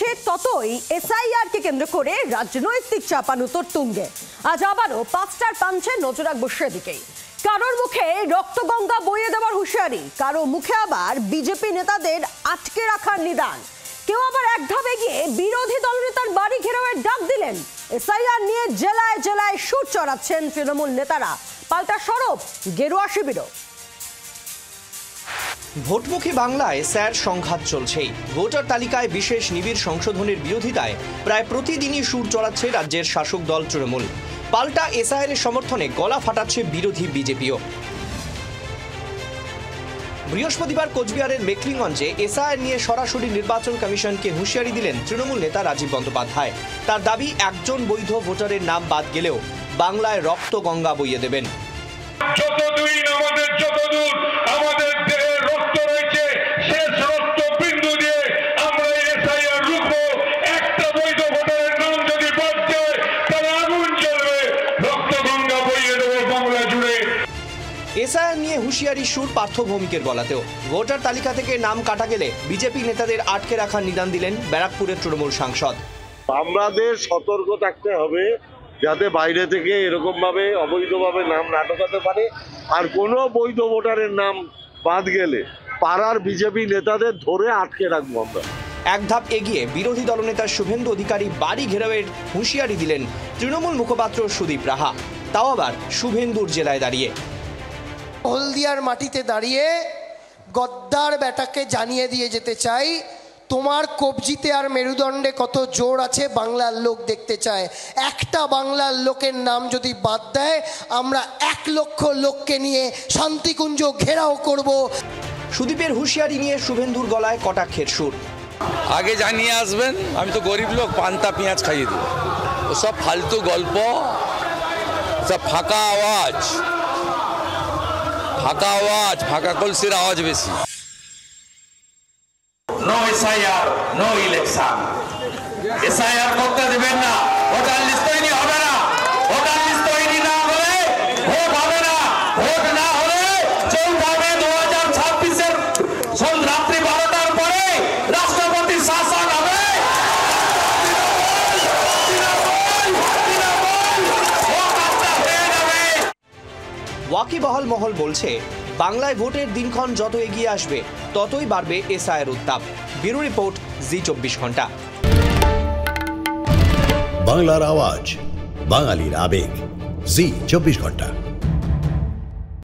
বাড়ছে ততই এসআইআর কে কেন্দ্র করে রাজনৈতিক চাপানুতোর তুঙ্গে। আজ আবারও পাঁচটার পাঞ্চে নজর রাখবো সেদিকেই। কারোর মুখে রক্তগঙ্গা বইয়ে দেওয়ার হুঁশিয়ারি, কারো মুখে আবার বিজেপি নেতাদের আটকে রাখার নিদান, কেউ আবার এক ধাপ এগিয়ে বিরোধী দলনেতার বাড়ি ঘেরাওয়ের ডাক দিলেন। এসআইআর নিয়ে জেলায় জেলায় সুর চড়াচ্ছেন তৃণমূল নেতারা, পাল্টা সরব গেরুয়া শিবিরও। ভোটমুখী বাংলায় স্যার সংঘাত চলছেই। ভোটার তালিকায় বিশেষ নিবিড় সংশোধনের বিরোধিতায় প্রায় প্রতিদিনই সুর চড়াচ্ছে রাজ্যের শাসক দল তৃণমূল। পাল্টা এসআইআর এর সমর্থনে গলা ফাটাচ্ছে বিরোধী বিজেপিও। বৃহস্পতিবার কোচবিহারের মেখলিগঞ্জে এসআইআর নিয়ে সরাসরি নির্বাচন কমিশনকে হুঁশিয়ারি দিলেন তৃণমূল নেতা রাজীব বন্দ্যোপাধ্যায়। তার দাবি, একজন বৈধ ভোটারের নাম বাদ গেলেও বাংলায় রক্ত গঙ্গা বইয়ে দেবেন। যতদূর আমাদের দেহে রক্ত রয়েছে, শেষ রক্ত বিন্দু দিয়ে আমরা এসআইআর রুখবো। একটা বৈধ ভোটারের নাম যদি বাদ যায় তাহলে আগুন জ্বলবে, রক্ত গঙ্গা বইয়ে দেবো বাংলা জুড়ে। এসআইআর নিয়ে হুঁশিয়ারি সুর পার্থ ভৌমিকের গলাতেও। ভোটার তালিকা থেকে নাম কাটা গেলে বিজেপি নেতাদের আটকে রাখার নিদান দিলেন ব্যারাকপুরের তৃণমূল সাংসদ। আমাদের সতর্ক থাকতে হবে যাতে বাইরে থেকে এরকম ভাবে অবৈধভাবে নাম না ঢোকাতে পারে। আর কোনো বৈধ ভোটারের নাম বাদ গেলে পাড়ার বিজেপি নেতাদের ধরে আটকে রাখবো আমরা। এক ধাপ এগিয়ে বিরোধী দলনেতা শুভেন্দু অধিকারী বাড়ি ঘেরাওয়ের হুঁশিয়ারি দিলেন তৃণমূল মুখপাত্র সুদীপ রাহা, তাও আবার শুভেন্দুর জেলায় দাঁড়িয়ে। হলদিয়ার মাটিতে দাঁড়িয়ে গদ্দার বেটাকে জানিয়ে দিয়ে যেতে চাই, তোমার কবজিতে আর মেরুদণ্ডে কত জোর আছে বাংলার লোক দেখতে চায়। একটা বাংলার লোকের নাম যদি বাদ দেয়, আমরা 1 লক্ষ লোককে নিয়ে শান্তিকুঞ্জ ঘেরাও করব। সুদীপের হুঁশিয়ারি নিয়ে শুভেন্দুর গলায় কটাক্ষের সুর। আগে জানিয়ে আসবেন, আমি তো গরিব লোক, পান্তা পেঁয়াজ খাইয়ে দেব। ওসব ফালতু গল্প, সব ফাঁকা আওয়াজ, ফাঁকা কলসির আওয়াজ বেশি। No SIR, no election. SIR করতে দেবেন না, ভোটার লিস্ট তৈরি হবে না। ভোটার লিস্ট তৈরি না হলে ভোট হবে না। ভোট না হলে চলতে হবে 2026-এর রাত্রি 12টার পরে রাষ্ট্রপতির শাসন হবে। ওয়াকিবহাল মহল বলছে, বাংলায় ভোটের দিনক্ষণ যত এগিয়ে আসবে ততই বাড়বে এসআইআর উত্তাপ। ব্যুরো রিপোর্ট, জি24 ঘন্টা। বাংলার আওয়াজ, বাঙালির আবেগ, জি24 ঘন্টা।